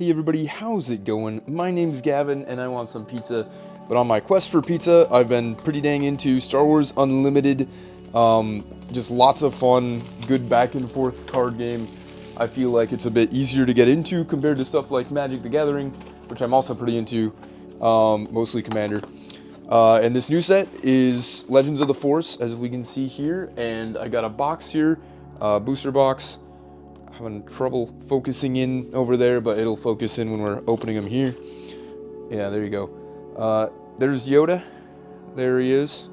Hey everybody, how's it going? My name's Gavin and I want some pizza. But on my quest for pizza, I've been pretty dang into Star Wars Unlimited. Just lots of fun, good back and forth card game. I feel like it's a bit easier to get into compared to stuff like Magic the Gathering, which I'm also pretty into, mostly Commander. And this new set is Legends of the Force, as we can see here. And I got a box here, booster box. Having trouble focusing in over there, but it'll focus in when we're opening them here. Yeah, there you go. There's Yoda. There he is.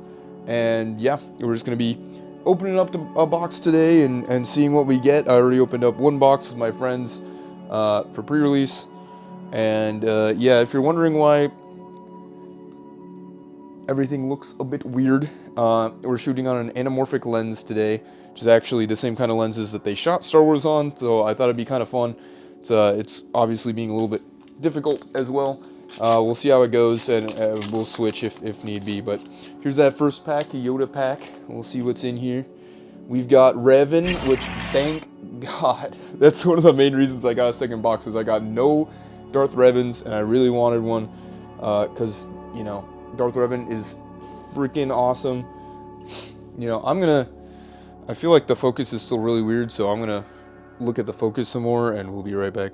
And yeah, we're just going to be opening up a box today and seeing what we get. I already opened up one box with my friends for pre-release. And yeah, if you're wondering why everything looks a bit weird, we're shooting on an anamorphic lens today, which is actually the same kind of lenses that they shot Star Wars on, so I thought it'd be kind of fun. It's obviously being a little bit difficult as well. We'll see how it goes, and we'll switch if need be. But here's that first pack, a Yoda pack. We'll see what's in here. We've got Revan, which, thank God, that's one of the main reasons I got a second box, is I got no Darth Revans, and I really wanted one, because, you know, Darth Revan is freaking awesome. You know, I feel like the focus is still really weird, so I'm gonna look at the focus some more, and we'll be right back.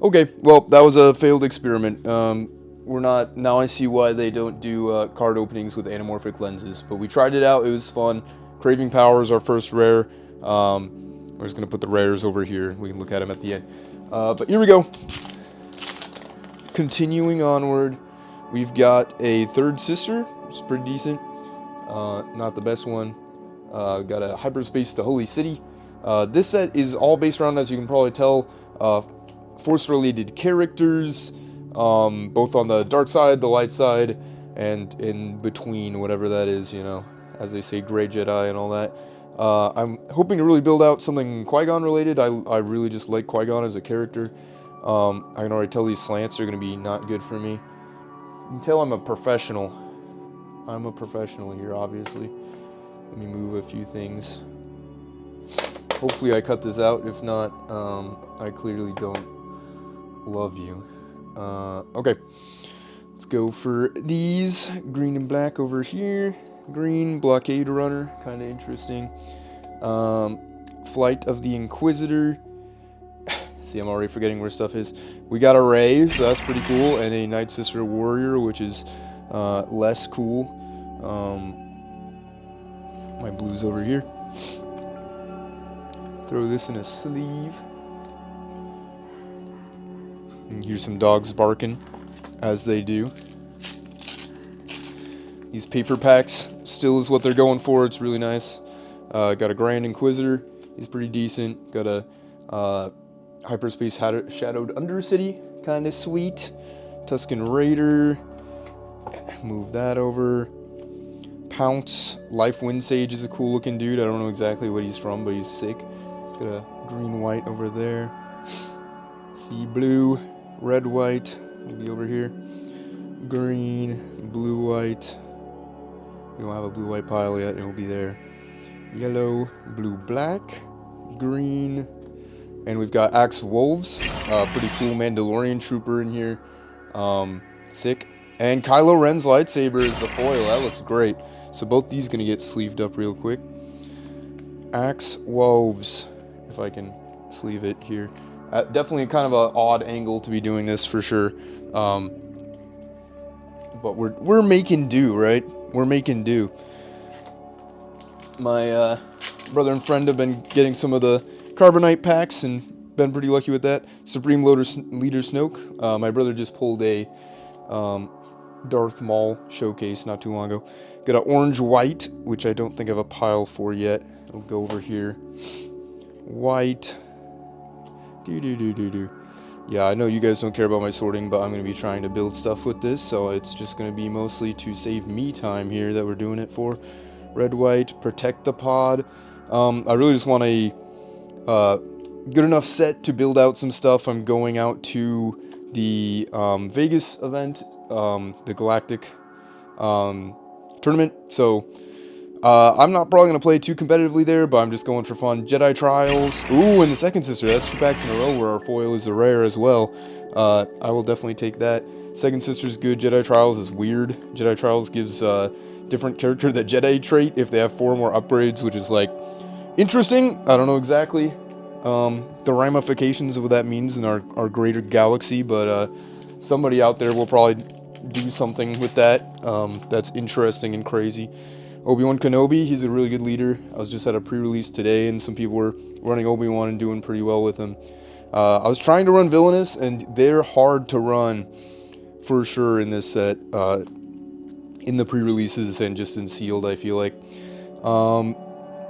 Okay, well, that was a failed experiment. Now I see why they don't do card openings with anamorphic lenses, but we tried it out, it was fun. Craving Power is our first rare. We're just gonna put the rares over here, we can look at them at the end. But here we go. Continuing onward, we've got a third sister, which is pretty decent. Not the best one. Got a Hyperspace to Holy City. This set is all based around, as you can probably tell, Force-related characters, both on the dark side, the light side, and in between, whatever that is, you know, as they say, Grey Jedi and all that. I'm hoping to really build out something Qui-Gon related. I really just like Qui-Gon as a character. I can already tell these slants are going to be not good for me. You can tell I'm a professional. I'm a professional here, obviously. Let me move a few things. Hopefully I cut this out. If not, I clearly don't love you. Okay. Let's go for these. Green and black over here. Green, Blockade Runner. Kind of interesting. Flight of the Inquisitor. See, I'm already forgetting where stuff is. We got a Rey, so that's pretty cool. And a Night Sister Warrior, which is less cool. My blue's over here. Throw this in a sleeve. And here's some dogs barking, as they do. These paper packs still is what they're going for. It's really nice. Got a Grand Inquisitor. He's pretty decent. Got a Hyperspace Shadowed Undercity. Kind of sweet. Tusken Raider. Move that over. Pounce. Life Wind Sage is a cool looking dude. I don't know exactly what he's from, but he's sick. Got a green-white over there. See, blue, red-white. Will be over here. Green, blue-white. We don't have a blue-white pile yet. It will be there. Yellow, blue-black, green, and we've got Axe Wolves. Pretty cool Mandalorian trooper in here. Sick. And Kylo Ren's lightsaber is the foil. That looks great. So both these gonna get sleeved up real quick. Axe Wolves, if I can sleeve it here. Definitely kind of an odd angle to be doing this for sure. But we're making do, right? We're making do. My brother and friend have been getting some of the Carbonite packs and been pretty lucky with that. Supreme Leader Snoke. My brother just pulled a Darth Maul showcase not too long ago. Got an orange-white, which I don't think I have a pile for yet. It'll go over here. White. Yeah, I know you guys don't care about my sorting, but I'm going to be trying to build stuff with this, so it's just going to be mostly to save me time here that we're doing it for. Red, white, protect the pod. I really just want a good enough set to build out some stuff. I'm going out to the Vegas event, the Galactic tournament, so I'm not probably going to play too competitively there, but I'm just going for fun. Jedi Trials. Ooh, and the second sister. That's 2 packs in a row where our foil is a rare as well. I will definitely take that. Second sister's good. Jedi Trials is weird. Jedi Trials gives different character the Jedi trait if they have 4 more upgrades, which is like interesting. I don't know exactly the ramifications of what that means in our greater galaxy, but somebody out there will probably do something with that that's interesting and crazy. Obi-Wan Kenobi, he's a really good leader. I was just at a pre-release today, and some people were running Obi-Wan and doing pretty well with him. I was trying to run Villainous, and they're hard to run for sure in this set, in the pre-releases and just in sealed, I feel like.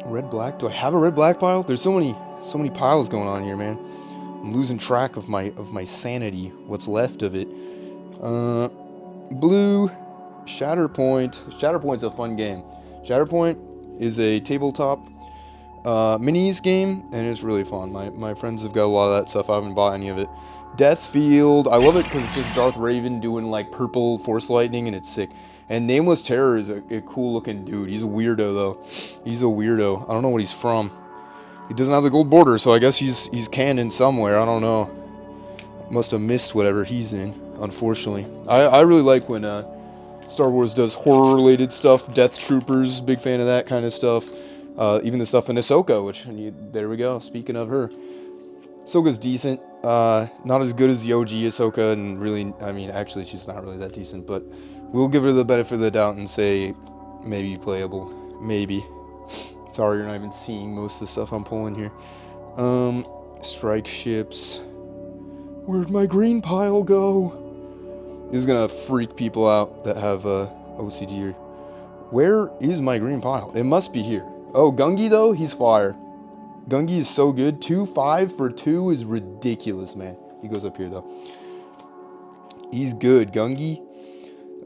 Red-black? Do I have a red-black pile? There's so many piles going on here, man. I'm losing track of my sanity, what's left of it. Blue, Shatterpoint. Shatterpoint's a fun game. Shatterpoint is a tabletop minis game, and it's really fun. My friends have got a lot of that stuff. I haven't bought any of it. Deathfield. I love it because it's just Darth Raven doing like purple force lightning, and it's sick. And Nameless Terror is a cool looking dude. He's a weirdo though. He's a weirdo. I don't know what he's from. He doesn't have the gold border, so I guess he's canon somewhere. I don't know. Must have missed whatever he's in, unfortunately. I really like when Star Wars does horror-related stuff. Death Troopers, big fan of that kind of stuff. Even the stuff in Ahsoka, which, there we go, speaking of her. Ahsoka's decent. Not as good as the OG Ahsoka, and really, I mean, actually, she's not really that decent, but we'll give her the benefit of the doubt and say maybe playable. Maybe. Sorry, you're not even seeing most of the stuff I'm pulling here. Strike ships. Where'd my green pile go? This is gonna freak people out that have OCD. Where is my green pile? It must be here. Oh, Gungi though, he's fire. Gungi is so good. 2-5 for 2 is ridiculous, man. He goes up here though. He's good, Gungi.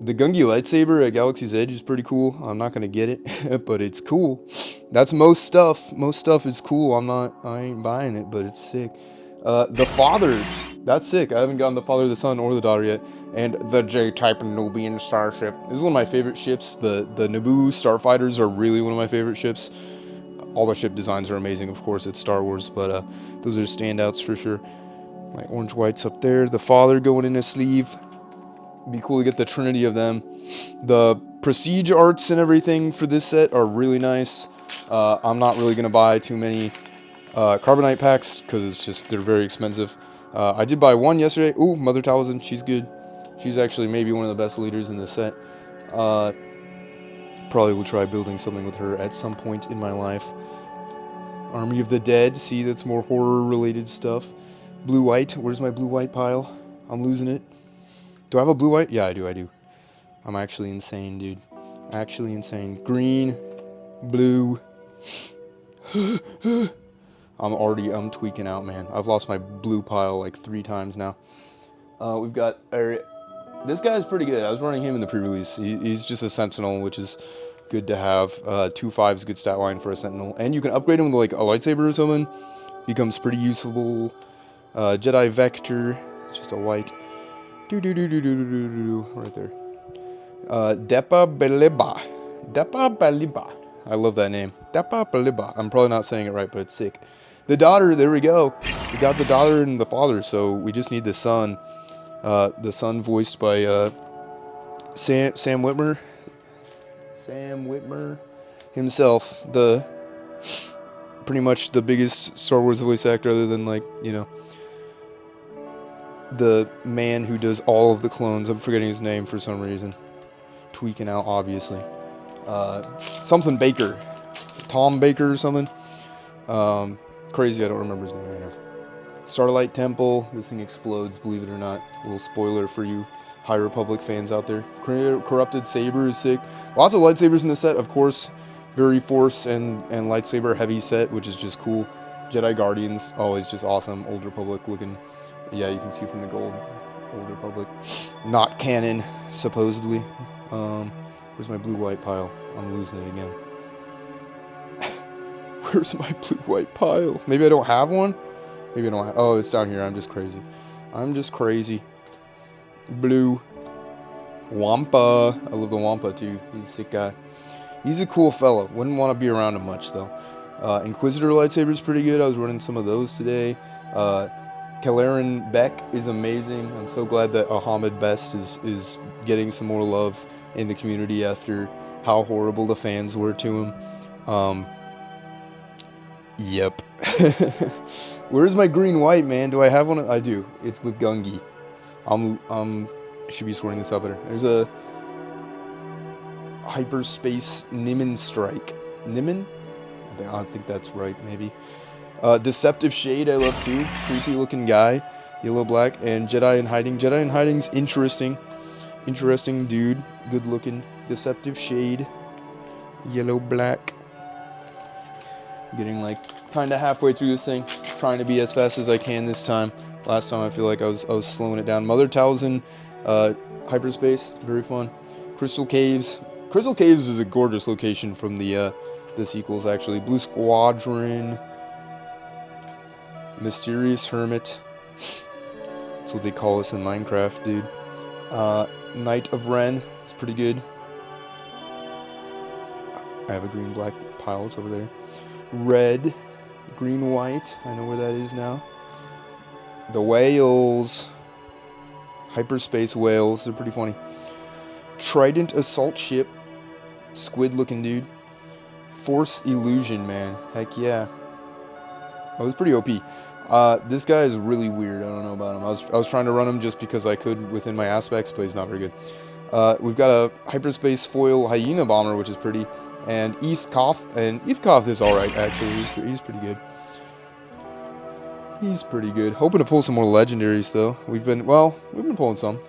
The Gungi lightsaber at Galaxy's Edge is pretty cool. I'm not gonna get it, but it's cool. That's most stuff. Most stuff is cool. I ain't buying it, but it's sick. The Father, that's sick. I haven't gotten the Father, the Son, or the Daughter yet. And the J-type Nubian starship. This is one of my favorite ships. The Naboo starfighters are really one of my favorite ships. All the ship designs are amazing, of course. It's Star Wars, but those are standouts for sure. My orange whites up there. The Father going in a sleeve. Be cool to get the trinity of them. The prestige arts and everything for this set are really nice. I'm not really gonna buy too many carbonite packs because it's just they're very expensive. I did buy one yesterday. Ooh, Mother Talzin, she's good. She's actually maybe one of the best leaders in this set. Probably will try building something with her at some point in my life. Army of the Dead. See, that's more horror related stuff. Blue white. Where's my blue white pile? I'm losing it. Do I have a blue white? Yeah, I do. I'm actually insane, dude. Actually insane. Green, blue. I'm tweaking out, man. I've lost my blue pile like 3 times now. We've got this guy's pretty good. I was running him in the pre-release. He's just a Sentinel, which is good to have. 2-5 is a good stat line for a Sentinel, and you can upgrade him with like a lightsaber or something. Becomes pretty useful. Jedi Vector. It's just a white. Right there. Depa Beliba. Depa Beliba. I love that name. Depa Beliba. I'm probably not saying it right, but it's sick. The daughter, there we go. We got the daughter and the father, so we just need the son. The son voiced by Sam Witwer. Sam Witwer himself, the pretty much the biggest Star Wars voice actor other than, like, you know, the man who does all of the clones. I'm forgetting his name for some reason. Tweaking out, obviously. Something Baker. Tom Baker or something. Crazy, I don't remember his name right now. Starlight Temple. This thing explodes, believe it or not. A little spoiler for you High Republic fans out there. Corrupted Saber is sick. Lots of lightsabers in the set, of course. Very Force and lightsaber heavy set, which is just cool. Jedi Guardians, always just awesome. Old Republic looking. Yeah, you can see from the gold. Old Republic. Not canon, supposedly. Where's my blue-white pile? I'm losing it again. Where's my blue-white pile? Maybe I don't have one? Maybe I don't have... Oh, it's down here. I'm just crazy. I'm just crazy. Blue. Wampa. I love the Wampa, too. He's a sick guy. He's a cool fellow. Wouldn't want to be around him much, though. Inquisitor lightsaber is pretty good. I was running some of those today. Kalaran Beck is amazing. I'm so glad that Ahmed Best is getting some more love in the community after how horrible the fans were to him. Yep. Where's my green white, man? Do I have one? I do. It's with Gungi. Should be sorting this out better. There's a hyperspace Nimin strike. Nimin? I think that's right, maybe. Deceptive Shade, I love too. Creepy looking guy. Yellow black. And Jedi in Hiding. Jedi in Hiding's interesting. Interesting dude. Good looking. Deceptive Shade. Yellow black. Getting like kind of halfway through this thing. Trying to be as fast as I can this time. Last time I feel like I was slowing it down. Mother Talzin, hyperspace. Very fun. Crystal Caves. Crystal Caves is a gorgeous location from the sequels, actually. Blue Squadron. Mysterious Hermit. That's what they call us in Minecraft, dude. Knight of Ren. It's pretty good. I have a green-black pile. It's over there. Red. Green-white. I know where that is now. The whales. Hyperspace whales. They're pretty funny. Trident Assault Ship. Squid-looking dude. Force Illusion, man. Heck yeah. Oh, it's pretty OP. This guy is really weird. I don't know about him. I was trying to run him just because I could within my aspects, but he's not very good. We've got a hyperspace foil hyena bomber, which is pretty, and Koth, and Koth is all right actually. He's pretty good. He's pretty good. Hoping to pull some more legendaries though. We've been pulling some.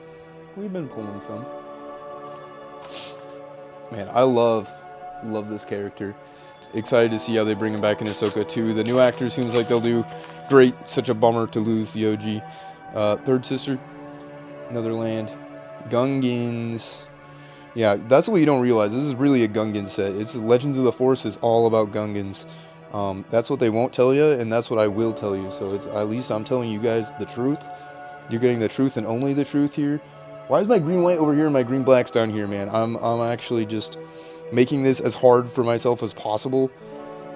Man, I love this character. Excited to see how they bring him back in Ahsoka too. The new actor seems like they'll do great. Such a bummer to lose the OG. Third Sister, another land. Gungans. Yeah, that's what you don't realize. This is really a Gungan set. It's Legends of the Force is all about Gungans. That's what they won't tell you, and that's what I will tell you. So it's at least I'm telling you guys the truth. You're getting the truth and only the truth here. Why is my green white over here and my green black's down here, man? I'm actually just making this as hard for myself as possible.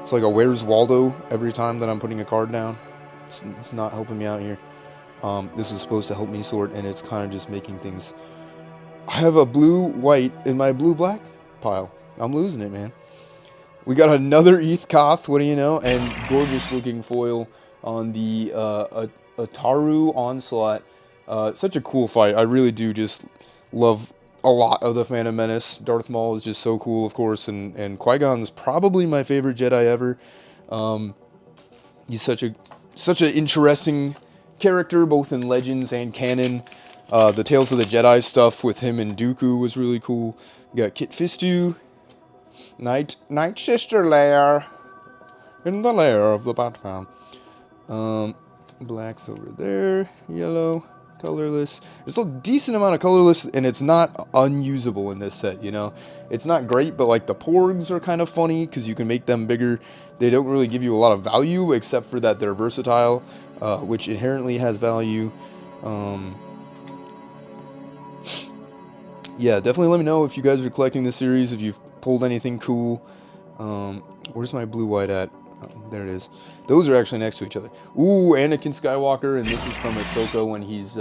It's like a Where's Waldo every time that I'm putting a card down. It's not helping me out here. This is supposed to help me sort, and it's kind of just making things... I have a blue-white in my blue-black pile. I'm losing it, man. We got another Koth, what do you know? And gorgeous-looking foil on the Ataru Onslaught. Such a cool fight. I really do just love a lot of the Phantom Menace. Darth Maul is just so cool, of course, and Qui-Gon's probably my favorite Jedi ever. He's such an interesting character, both in Legends and canon. The Tales of the Jedi stuff with him and Dooku was really cool. We got Kit Fistu, Night Sister Lair, in the lair of the Batman. Black's over there, yellow. Colorless. There's a decent amount of colorless, and it's not unusable in this set, you know? It's not great, but like the Porgs are kind of funny because you can make them bigger. They don't really give you a lot of value except for that they're versatile, which inherently has value. Yeah, definitely let me know if you guys are collecting this series, if you've pulled anything cool. Where's my blue-white at? Oh, there it is. Those are actually next to each other. Ooh, Anakin Skywalker, and this is from Ahsoka when he's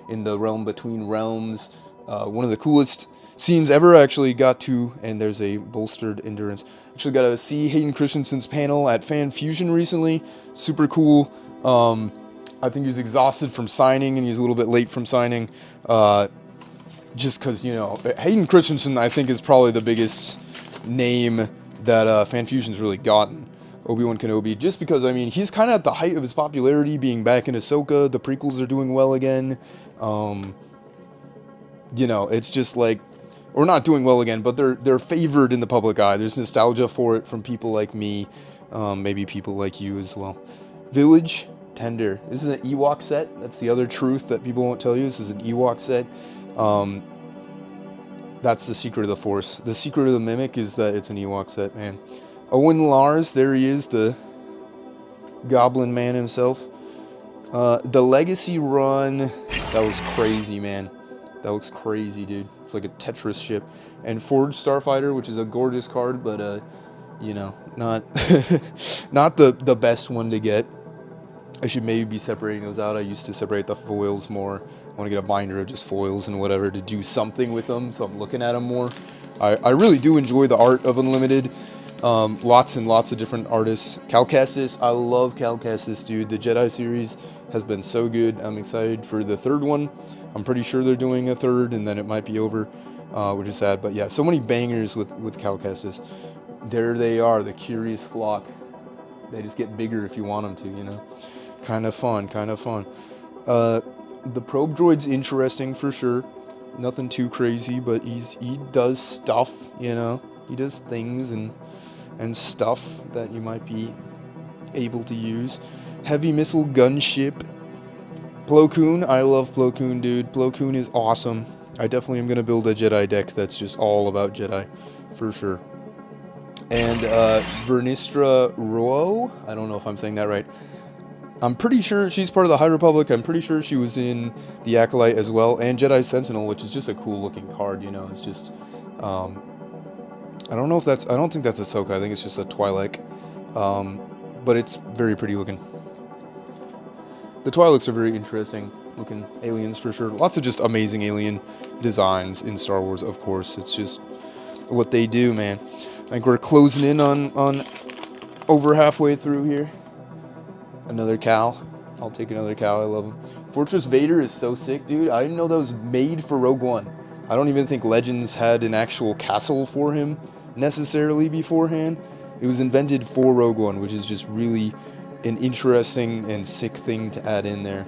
in the realm between realms. One of the coolest scenes ever actually got to, and there's a bolstered endurance. Actually got to see Hayden Christensen's panel at Fan Fusion recently. Super cool. I think he's exhausted from signing, and he's a little bit late from signing. Just because, you know, Hayden Christensen, I think, is probably the biggest name that Fan Fusion's really gotten. Obi-Wan Kenobi, just because, I mean, he's kind of at the height of his popularity, being back in Ahsoka. The prequels are doing well again. You know, it's just like, or not doing well again, but they're favored in the public eye. There's nostalgia for it from people like me, maybe people like you as well. Village Tender. This is an Ewok set. That's the other truth that people won't tell you. This is an Ewok set. That's the secret of the Force. The secret of the Mimic is that it's an Ewok set, man. Owen Lars, there he is, the Goblin Man himself. The Legacy run, that was crazy, man. That looks crazy, dude. It's like a Tetris ship. And Forged Starfighter, which is a gorgeous card, but you know, not not the best one to get. I should maybe be separating those out. I used to separate the foils more. I want to get a binder of just foils and whatever to do something with them, so I'm looking at them more. I really do enjoy the art of Unlimited. Lots and lots of different artists. Calcassis, I love Calcassis, dude. The Jedi series has been so good. I'm excited for the third one. I'm pretty sure they're doing a third, and then it might be over, which is sad. But yeah, so many bangers with Calcassis. There they are, the Curious Flock. They just get bigger if you want them to, you know. Kind of fun, kind of fun. The probe droid's interesting for sure. Nothing too crazy, but he does stuff, you know. He does things and stuff that you might be able to use. Heavy missile gunship. Plo Koon, I love Plo Koon, dude. Plo Koon is awesome. I definitely am gonna build a Jedi deck that's just all about Jedi, for sure. And Vernistra Rowe, I don't know if I'm saying that right. I'm pretty sure she's part of the High Republic. I'm pretty sure she was in the Acolyte as well, and Jedi Sentinel, which is just a cool looking card, you know. It's just, I don't know if that's, I don't think that's Ahsoka. I think it's just a Twi'lek, but it's very pretty looking. The Twi'leks are very interesting looking aliens for sure. Lots of just amazing alien designs in Star Wars, of course. It's just what they do, man. I think we're closing in on over halfway through here. Another Cal. I'll take another Cal. I love him. Fortress Vader is so sick, dude. I didn't know that was made for Rogue One. I don't even think Legends had an actual castle for him necessarily beforehand. It was invented for Rogue One, which is just really an interesting and sick thing to add in there.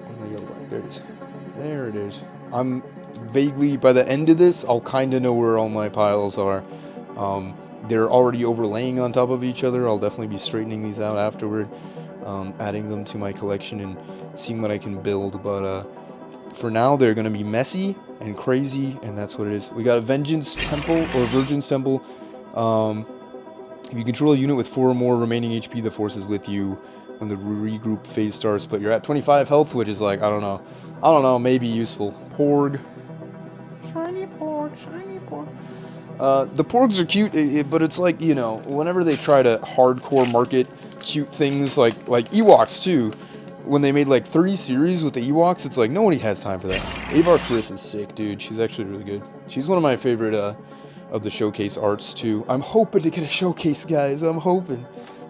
I'm gonna go back. There it is. There it is. I'm vaguely, by the end of this, I'll kind of know where all my piles are. They're already overlaying on top of each other. I'll definitely be straightening these out afterward. Adding them to my collection and seeing what I can build, but for now they're going to be messy and crazy, and that's what it is. We got a Vengeance Temple, or Virgin's Temple. If you control a unit with 4 or more remaining HP, the force is with you when the regroup phase starts, but you're at 25 health, which is like, I don't know, maybe useful. Porg. Shiny Porg, shiny Porg. The Porgs are cute, but it's like, you know, whenever they try to hardcore market cute things like Ewoks too, when they made like 30 series with the Ewoks, it's like nobody has time for that. Avar Kriss is sick, dude. She's actually really good. She's one of my favorite of the showcase arts too. I'm hoping to get a showcase, guys. I'm hoping.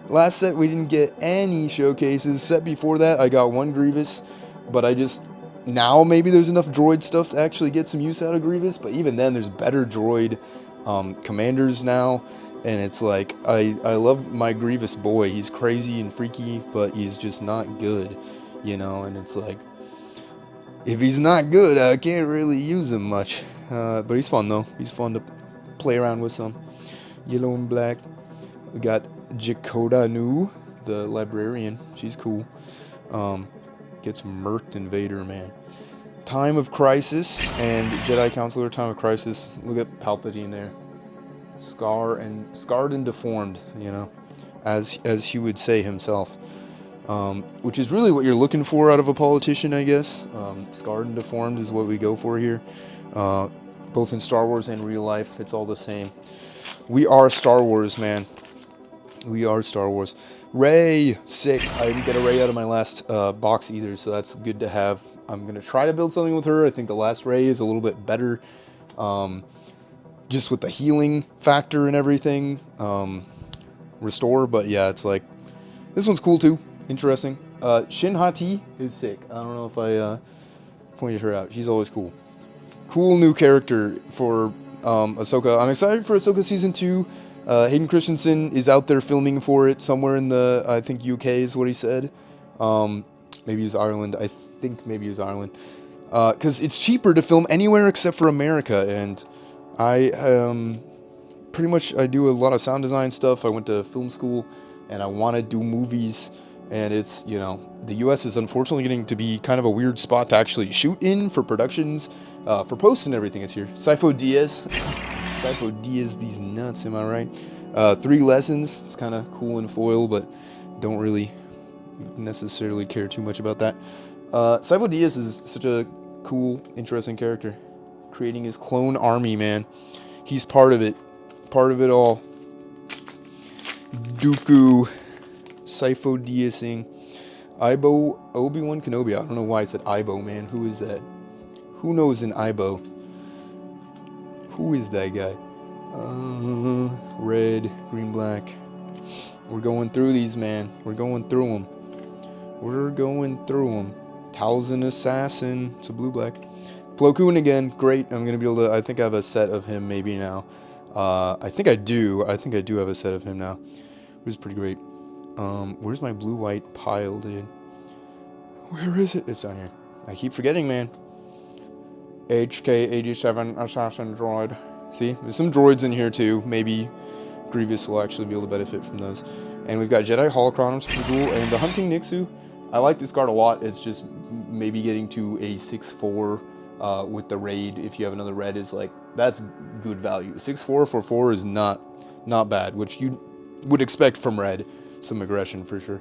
Last set we didn't get any showcases. Set before that I got 1 Grievous, but I just, now maybe there's enough droid stuff to actually get some use out of Grievous, but even then there's better droid commanders now. And it's like, I love my Grievous boy. He's crazy and freaky, but he's just not good, you know? And it's like, if he's not good, I can't really use him much. But he's fun, though. He's fun to play around with some. Yellow and black. We got Jakoda Nu, the librarian. She's cool. Gets murked in Vader, man. Time of Crisis and Jedi Counselor. Time of Crisis. Look at Palpatine there. Scarred and deformed, you know, as he would say himself, which is really what you're looking for out of a politician, I guess. Scarred and deformed is what we go for here, both in Star Wars and real life. It's all the same. We are Star Wars, man. We are Star Wars. Rey, sick. I didn't get a Rey out of my last box either, so that's good to have. I'm gonna try to build something with her. I think the last Rey is a little bit better. Just with the healing factor and everything, restore, but yeah, it's like, this one's cool too, interesting. Shin Hati is sick. I don't know if I pointed her out. She's always cool. Cool new character for Ahsoka. I'm excited for Ahsoka Season 2. Hayden Christensen is out there filming for it somewhere in the, I think UK is what he said. Maybe it was Ireland. I think maybe it was Ireland. Because it's cheaper to film anywhere except for America, and I pretty much, I do a lot of sound design stuff. I went to film school, and I want to do movies, and it's, you know, the US is unfortunately getting to be kind of a weird spot to actually shoot in for productions, for posts and everything. It's here. Sifo Dyas. Sifo Dyas, these nuts, am I right? 3 lessons. It's kind of cool in foil, but don't really necessarily care too much about that. Sifo Dyas is such a cool, interesting character. Creating his clone army, man. He's part of it. Part of it all. Dooku. Sifo-deusing. Ibo. Obi-Wan Kenobi. I don't know why I said Ibo, man. Who is that? Who knows an Ibo? Who is that guy? Red, green, black. We're going through these, man. We're going through them. We're going through them. Talzin Assassin. It's a blue-black. Plo Koon again. Great. I'm going to be able to... I think I have a set of him maybe now. I think I do. I think I do have a set of him now. It was pretty great. Where's my blue-white pile, dude? Where is it? It's down here. I keep forgetting, man. HK-87 Assassin Droid. See? There's some droids in here, too. Maybe Grievous will actually be able to benefit from those. And we've got Jedi Holocron, which is pretty cool. And the Hunting Nixu. I like this card a lot. It's just maybe getting to a 6-4 with the raid. If you have another red, is like, that's good value. 6-4 for 4 is not bad, which you would expect from red. Some aggression for sure.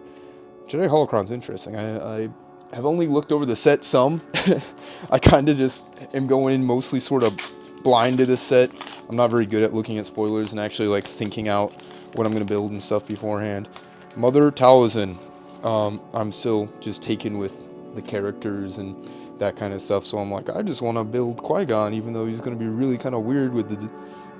Jedi Holocron's interesting. I have only looked over the set some. I kind of just am going in mostly sort of blind to this set. I'm not very good at looking at spoilers and actually like thinking out what I'm going to build and stuff beforehand. Mother Talzin. I'm still just taken with the characters and that kind of stuff. So I'm like, I just want to build Qui-Gon, even though he's going to be really kind of weird with the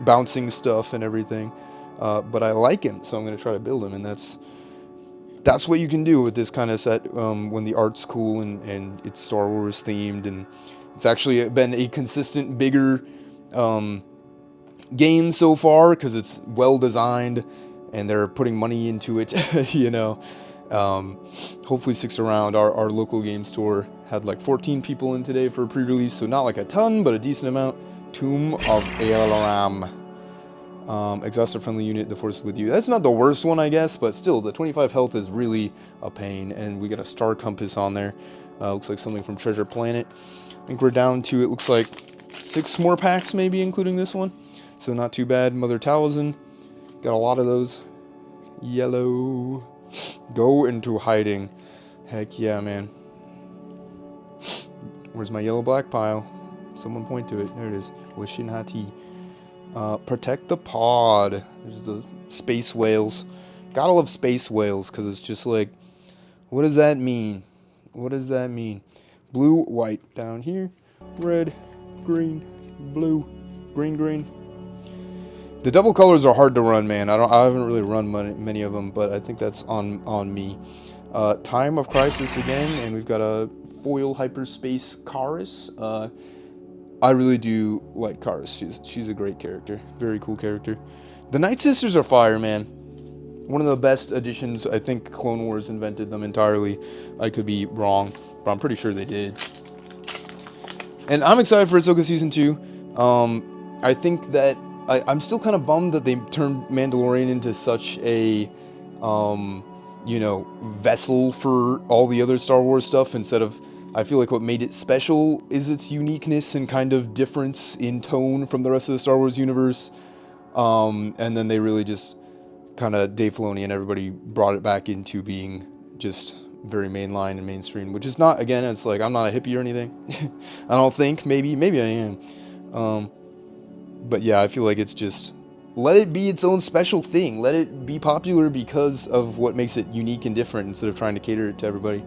bouncing stuff and everything. But I like him, so I'm going to try to build him, and that's what you can do with this kind of set when the art's cool and it's Star Wars themed, and it's actually been a consistent bigger game so far because it's well designed and they're putting money into it, you know. Hopefully sticks around. Our local game store had like 14 people in today for a pre-release, so not like a ton, but a decent amount. Tomb of Elaram. Exhaust a friendly unit, the force is with you. That's not the worst one, I guess, but still, the 25 health is really a pain, and we got a star compass on there. Looks like something from Treasure Planet. I think we're down to, it looks like 6 more packs, maybe, including this one. So not too bad. Mother Talzin, got a lot of those. Yellow. Go into hiding. Heck yeah, man. Where's my yellow-black pile? Someone point to it. There it is. Wishin Hati. Protect the pod. There's the space whales. Gotta love space whales because it's just like, what does that mean? What does that mean? Blue, white down here. Red, green, blue, green, green. The double colors are hard to run, man. I haven't really run many of them, but I think that's on me. Time of Crisis again, and we've got a foil hyperspace Karis. I really do like Karis. She's a great character. Very cool character. The Night Sisters are fire, man. One of the best additions. I think Clone Wars invented them entirely. I could be wrong, but I'm pretty sure they did. And I'm excited for Ahsoka Season 2. I think that I'm still kind of bummed that they turned Mandalorian into such a, you know, vessel for all the other Star Wars stuff instead of... I feel like what made it special is its uniqueness and kind of difference in tone from the rest of the Star Wars universe. And then they really just kind of, Dave Filoni and everybody brought it back into being just very mainline and mainstream, which is not, again, it's like, I'm not a hippie or anything. I don't think, maybe I am. But yeah, I feel like it's just, let it be its own special thing. Let it be popular because of what makes it unique and different instead of trying to cater it to everybody.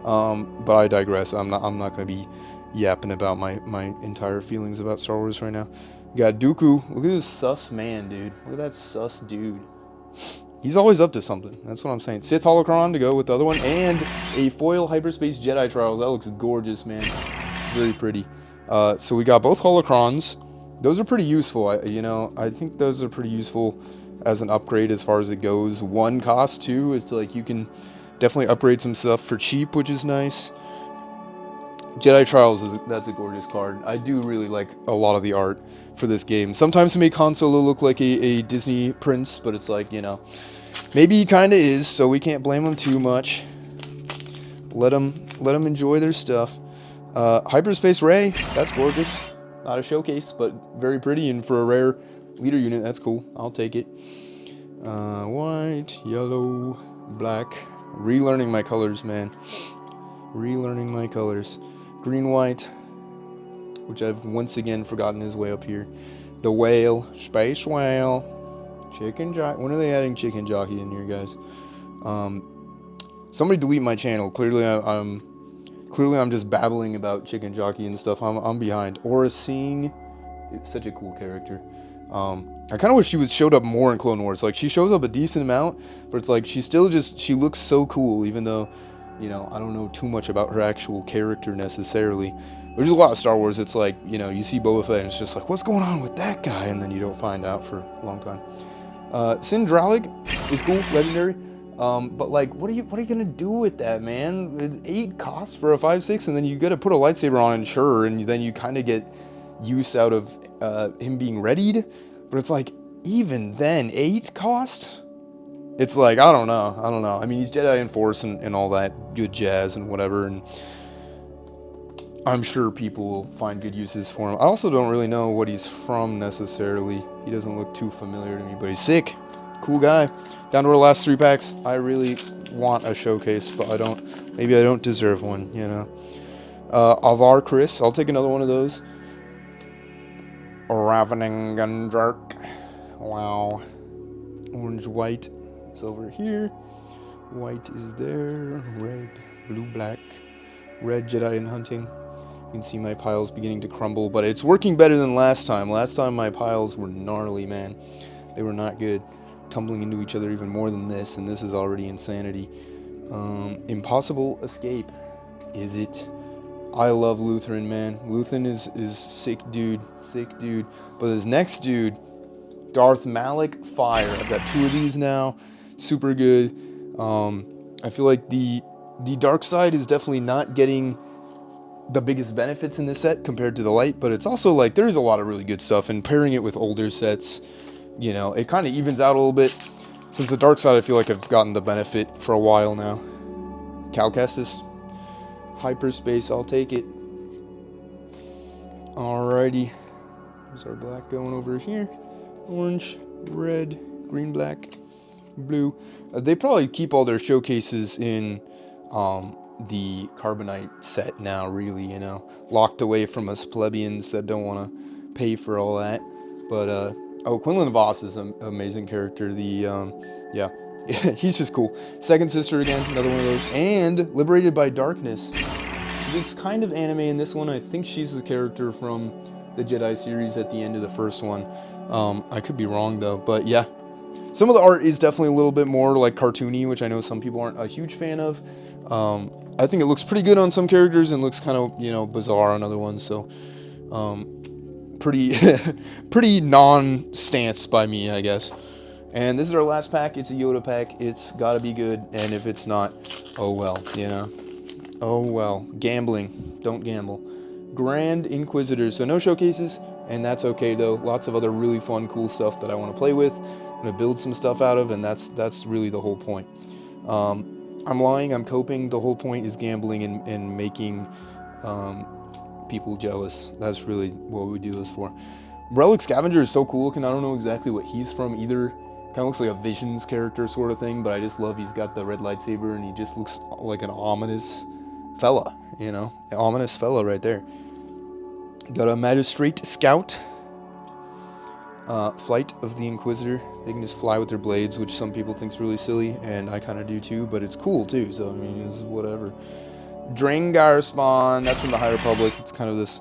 But I digress. I'm not going to be yapping about my entire feelings about Star Wars right now. We got Dooku. Look at this sus man, dude. Look at that sus dude. He's always up to something. That's what I'm saying. Sith Holocron to go with the other one, and a foil hyperspace Jedi Trials. That looks gorgeous, man. Very pretty. So we got both Holocrons. Those are pretty useful. I think those are pretty useful as an upgrade as far as it goes. One cost too. It's like you can definitely upgrade some stuff for cheap, which is nice. Jedi Trials, that's a gorgeous card. I do really like a lot of the art for this game. Sometimes to make Han Solo look like a Disney prince, but it's like, you know, maybe he kind of is, so we can't blame him too much. Let them enjoy their stuff. Hyperspace Rey, that's gorgeous. Not a showcase, but very pretty, and for a rare leader unit, that's cool. I'll take it. White, yellow, black. Relearning my colors, man. Relearning my colors. Green, white, which I've once again forgotten his way up here. The whale, space whale, chicken jockey. When are they adding chicken jockey in here, guys? Somebody delete my channel. Clearly, I'm just babbling about chicken jockey and stuff. I'm behind. Aura Singh, it's such a cool character. I kind of wish she showed up more in Clone Wars. Like, she shows up a decent amount, but it's like she looks so cool, even though, you know, I don't know too much about her actual character necessarily. There's a lot of Star Wars. It's like, you know, you see Boba Fett and it's just like, what's going on with that guy? And then you don't find out for a long time. Sindralig is cool, legendary. But like, what are you gonna do with that, man? It's 8 costs for a 5/6, and then you gotta put a lightsaber on it, sure, and then you kind of get use out of him being readied. But it's like, even then, 8 cost? It's like, I don't know. I mean, he's Jedi and Force and all that good jazz and whatever, and I'm sure people will find good uses for him. I also don't really know what he's from necessarily. He doesn't look too familiar to me, but he's sick. Cool guy. Down to our last 3 packs. I really want a showcase, but maybe I don't deserve one, you know. Avar Chris. I'll take another one of those. Ravening Gunjark. Wow. Orange, white is over here. White is there. Red, blue, black. Red Jedi in hunting. You can see my piles beginning to crumble, but it's working better than last time. Last time my piles were gnarly, man. They were not good. Tumbling into each other even more than this, and this is already insanity. Impossible escape. Is it? I love Lutheran, man. Lutheran is sick dude. Sick dude. But this next dude, Darth Malik Fire. I've got 2 of these now. Super good. I feel like the dark side is definitely not getting the biggest benefits in this set compared to the light, but it's also like there's a lot of really good stuff, and pairing it with older sets, you know, it kind of evens out a little bit. Since the dark side, I feel like I've gotten the benefit for a while now. Calcastus. Hyperspace, I'll take it. Alrighty. There's our black going over here. Orange, red, green, black, blue. They probably keep all their showcases in the Carbonite set now, really, you know. Locked away from us plebeians that don't want to pay for all that. But, oh, Quinlan Voss is an amazing character. Yeah, he's just cool. Second Sister again, another one of those. And Liberated by Darkness. She looks kind of anime in this one. I think she's the character from the Jedi series at the end of the first one. I could be wrong, though. But, yeah. Some of the art is definitely a little bit more, like, cartoony, which I know some people aren't a huge fan of. I think it looks pretty good on some characters and looks kind of, you know, bizarre on other ones. So, pretty non-stance by me, I guess. And this is our last pack. It's a Yoda pack. It's gotta be good, and if it's not, oh well, you know. Oh well. Gambling. Don't gamble. Grand Inquisitor. So no showcases, and that's okay though. Lots of other really fun, cool stuff that I want to play with. I'm gonna build some stuff out of, and that's really the whole point. I'm lying. I'm coping. The whole point is gambling and making people jealous. That's really what we do this for. Relic Scavenger is so cool looking. I don't know exactly what he's from either. Kind of looks like a Visions character sort of thing, but I just love he's got the red lightsaber and he just looks like an ominous fella, you know? An ominous fella right there. Got a Magistrate Scout. Flight of the Inquisitor. They can just fly with their blades, which some people think is really silly, and I kind of do too, but it's cool too, so I mean, it's whatever. Drangar Spawn, that's from the High Republic. It's kind of this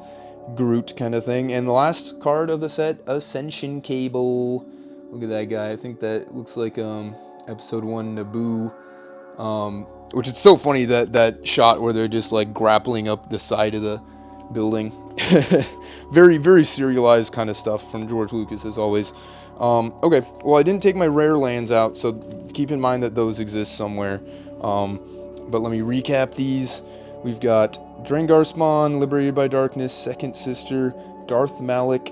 Groot kind of thing. And the last card of the set, Ascension Cable. Look at that guy. I think that looks like episode 1 Naboo. Which is so funny, that shot where they're just like grappling up the side of the building. Very, very serialized kind of stuff from George Lucas, as always. Okay, well, I didn't take my rare lands out, so keep in mind that those exist somewhere. But let me recap these. We've got Drangar Spawn, Liberated by Darkness, Second Sister, Darth Malik,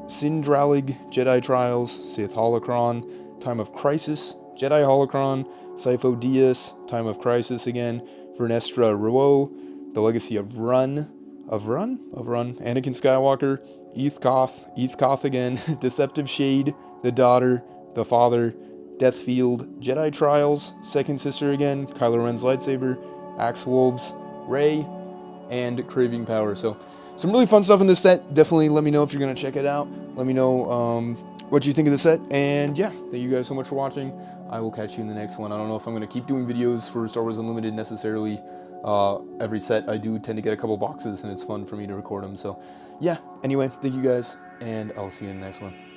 Sindralig, Jedi Trials, Sith Holocron, Time of Crisis, Jedi Holocron, Sifo Dyas, Time of Crisis again, Vernestra Ro, The Legacy of Run, Anakin Skywalker, Eth Koth again, Deceptive Shade, The Daughter, The Father, Deathfield, Jedi Trials, Second Sister again, Kylo Ren's lightsaber, Axe Wolves, Rey, and Craving Power. So some really fun stuff in this set. Definitely let me know if you're going to check it out. Let me know what you think of the set. And yeah, thank you guys so much for watching. I will catch you in the next one. I don't know if I'm going to keep doing videos for Star Wars Unlimited necessarily. Every set I do tend to get a couple boxes, and it's fun for me to record them. So yeah, anyway, thank you guys, and I'll see you in the next one.